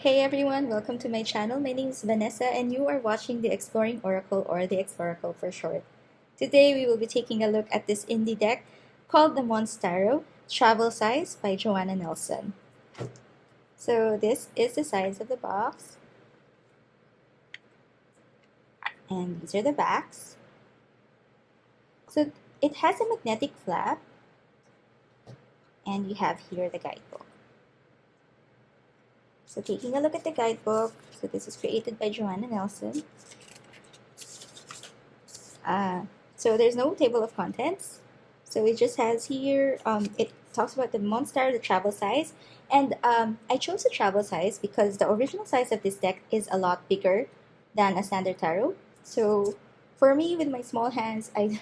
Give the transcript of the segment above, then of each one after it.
Hey everyone, welcome to my channel. My name is Vanessa and you are watching the Exploring Oracle, or the Exploracle for short. Today we will be taking a look at this indie deck called the Monstarot Travel Size by Joanna Nelson. So this is the size of the box, and these are the backs. So it has a magnetic flap, and you have here the guidebook. So taking a look at the guidebook, so this is created by Joanna Nelson. So there's no table of contents. So it just has here, it talks about the Monstarot, the travel size. And I chose the travel size because the original size of this deck is a lot bigger than a standard tarot. So for me, with my small hands, I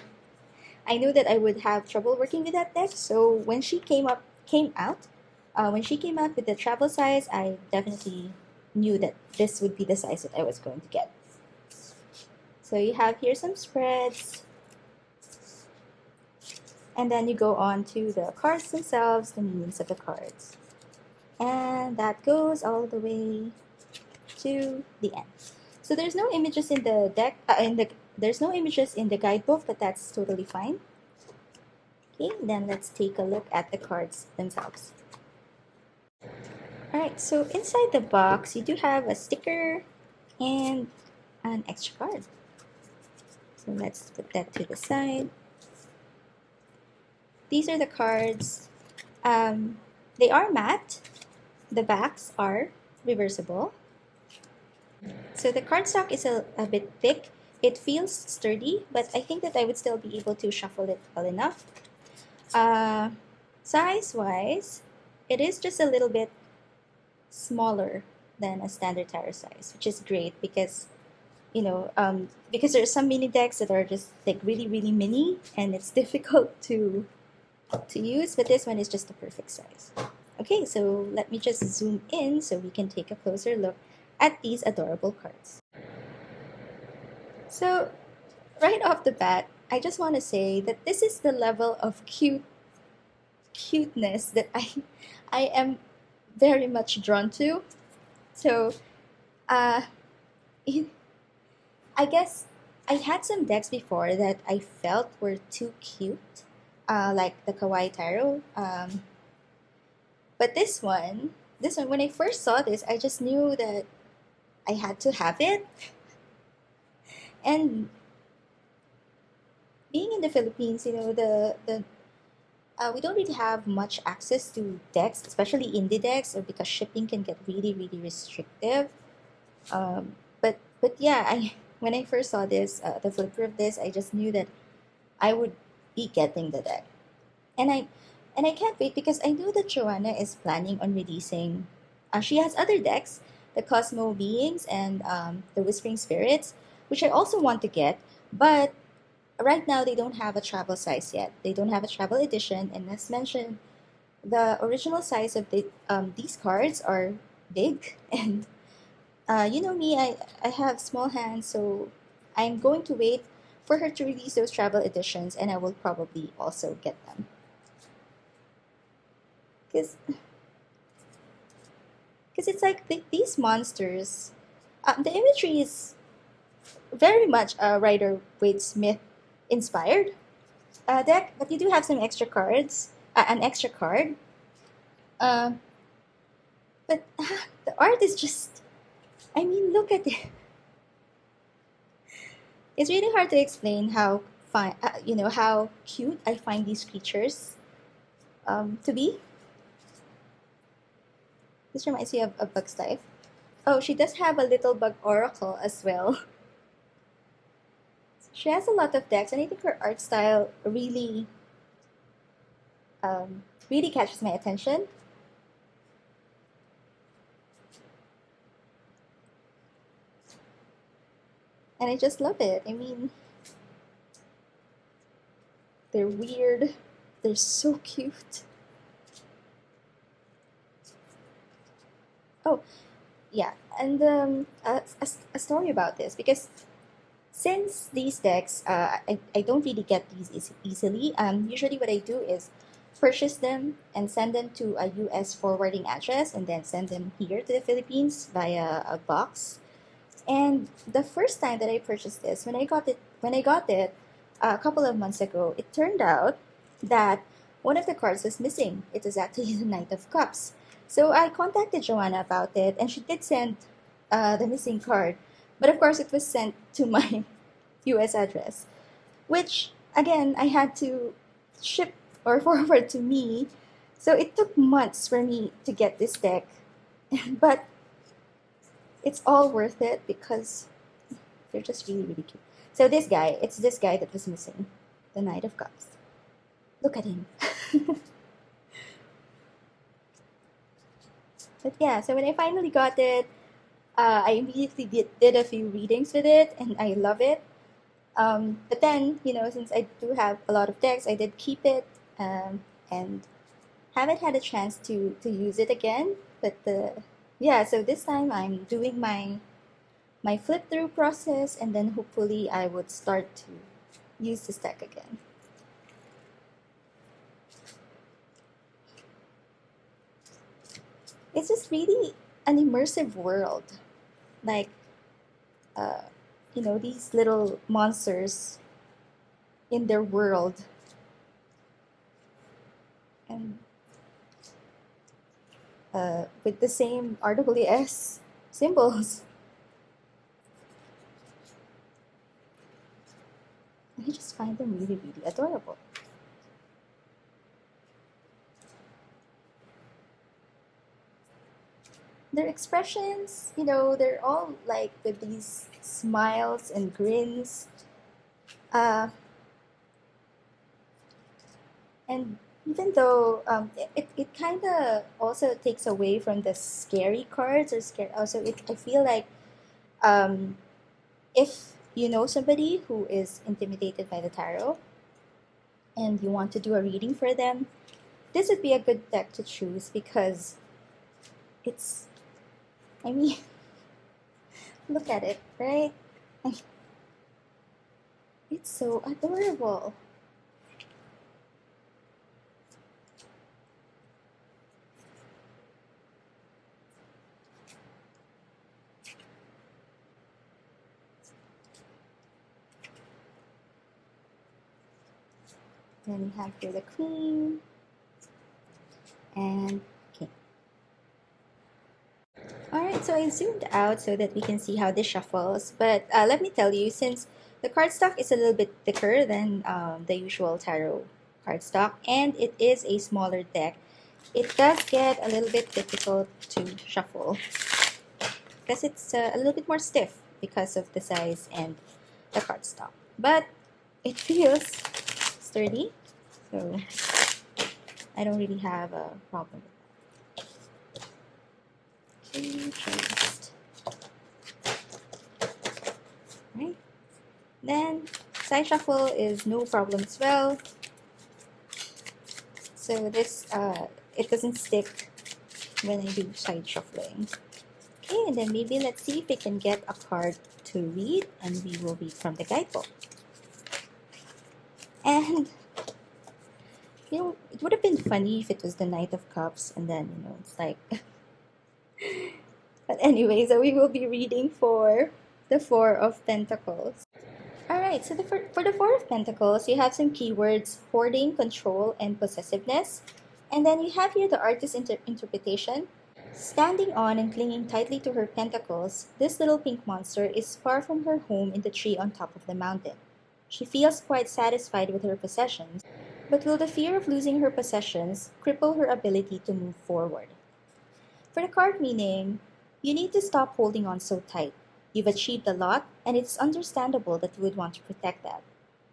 knew that I would have trouble working with that deck. So when she came out with the travel size, I definitely knew that this would be the size that I was going to get. So you have here some spreads, and then you go on to the cards themselves, the meanings of the cards. And that goes all the way to the end. So there's no images in the deck, there's no images in the guidebook, but that's totally fine. Okay, then let's take a look at the cards themselves. Alright, so inside the box, you do have a sticker and an extra card. So let's put that to the side. These are the cards. They are matte. The backs are reversible. So the cardstock is a bit thick. It feels sturdy, but I think that I would still be able to shuffle it well enough. Size-wise, it is just a little bit smaller than a standard tarot size, which is great because because there are some mini decks that are just like really mini and it's difficult to use, but this one is just the perfect size. Okay, so let me just zoom in so we can take a closer look at these adorable cards. So right off the bat, I just want to say that this is the level of cuteness that I am very much drawn to. So I guess I had some decks before that I felt were too cute, like the Kawaii Tarot. But this one, when I first saw this, I just knew that I had to have it. And being in the Philippines, we don't really have much access to decks, especially indie decks, or because shipping can get really restrictive. But yeah, when I first saw this, the flipper of this, I just knew that I would be getting the deck, and I can't wait because I know that Joanna is planning on releasing. She has other decks, the Cosmo Beings and the Whispering Spirits, which I also want to get, but right now they don't have a travel size yet. They don't have a travel edition, and as mentioned, the original size of these cards are big, and you know me, I have small hands, so I'm going to wait for her to release those travel editions, and I will probably also get them. Because it's like these monsters, the imagery is very much Rider-Waite-Smith inspired deck, but you do have some extra cards, an extra card. But the art is just, I mean, look at it. It's really hard to explain how how cute I find these creatures to be. This reminds me of Bug's Life. Oh, she does have a little bug oracle as well. She has a lot of decks, and I think her art style really catches my attention. And I just love it. I mean, they're weird. They're so cute. Oh, yeah. And a story about this, because since these decks, I don't really get these easily. Usually what I do is purchase them and send them to a US forwarding address and then send them here to the Philippines via a box. And the first time that I purchased this, when I got it a couple of months ago, it turned out that one of the cards was missing. It was actually the Knight of Cups. So I contacted Joanna about it, and she did send the missing card. But of course, it was sent to my US address, which again I had to ship or forward to me. So it took months for me to get this deck, but it's all worth it because they're just really, really cute. So it's this guy that was missing, the Knight of Cups. Look at him. But yeah, so when I finally got it, I immediately did a few readings with it, and I love it. But then, since I do have a lot of decks, I did keep it, and haven't had a chance to use it again. But yeah, so this time I'm doing my flip through process, and then hopefully I would start to use this deck again. It's just really an immersive world, like these little monsters in their world, and with the same RWS symbols. I just find them really, really adorable. Their expressions, they're all like with these smiles and grins. Uh, and even though it kind of also takes away from the scary cards or scary, also I feel like um, if you know somebody who is intimidated by the tarot and you want to do a reading for them, this would be a good deck to choose because it's, I mean, look at it, right? It's so adorable. Then we have here the Queen and King. Alright, so I zoomed out so that we can see how this shuffles. But let me tell you, since the cardstock is a little bit thicker than the usual tarot cardstock, and it is a smaller deck, it does get a little bit difficult to shuffle because it's a little bit more stiff because of the size and the cardstock. But it feels sturdy, so I don't really have a problem with that. Okay, just right. Then side shuffle is no problem as well. So this it doesn't stick when I do side shuffling. Okay, and then maybe let's see if we can get a card to read, and we will read from the guidebook. And it would have been funny if it was the Knight of Cups, and then it's like. But anyway, so we will be reading for the Four of Pentacles. Alright, so for the Four of Pentacles, you have some keywords: hoarding, control, and possessiveness. And then you have here the artist's interpretation. Standing on and clinging tightly to her pentacles, this little pink monster is far from her home in the tree on top of the mountain. She feels quite satisfied with her possessions, but will the fear of losing her possessions cripple her ability to move forward? For the card meaning, you need to stop holding on so tight. You've achieved a lot, and it's understandable that you would want to protect that.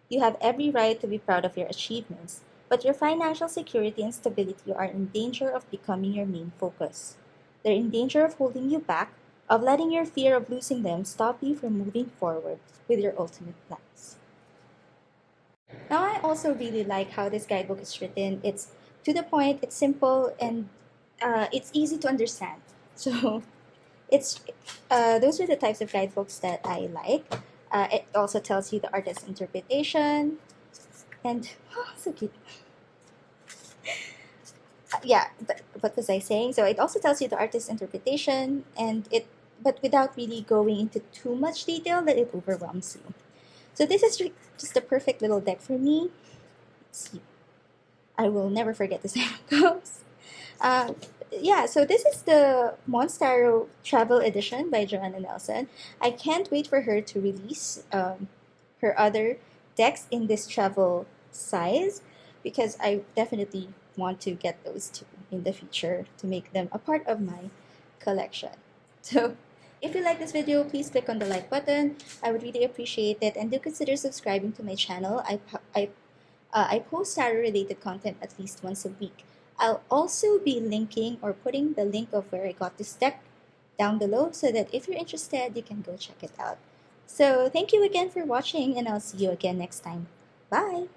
You have every right to be proud of your achievements, but your financial security and stability are in danger of becoming your main focus. They're in danger of holding you back, of letting your fear of losing them stop you from moving forward with your ultimate plans. Now, I also really like how this guidebook is written. It's to the point, it's simple, and it's easy to understand. So, it's those are the types of guidebooks that I like. It also tells you the artist's interpretation, and so cute. yeah, but what was I saying? So it also tells you the artist's interpretation, but without really going into too much detail that it overwhelms you. So this is just the perfect little deck for me. Let's see. I will never forget this how it goes. Uh, yeah, so this is the Monstarot Travel Edition by Joanna Nelson. I can't wait for her to release her other decks in this travel size because I definitely want to get those too in the future to make them a part of my collection. So if you like this video, please click on the like button. I would really appreciate it, and do consider subscribing to my channel. I post tarot related content at least once a week. I'll also be linking or putting the link of where I got this deck down below so that if you're interested, you can go check it out. So thank you again for watching, and I'll see you again next time. Bye!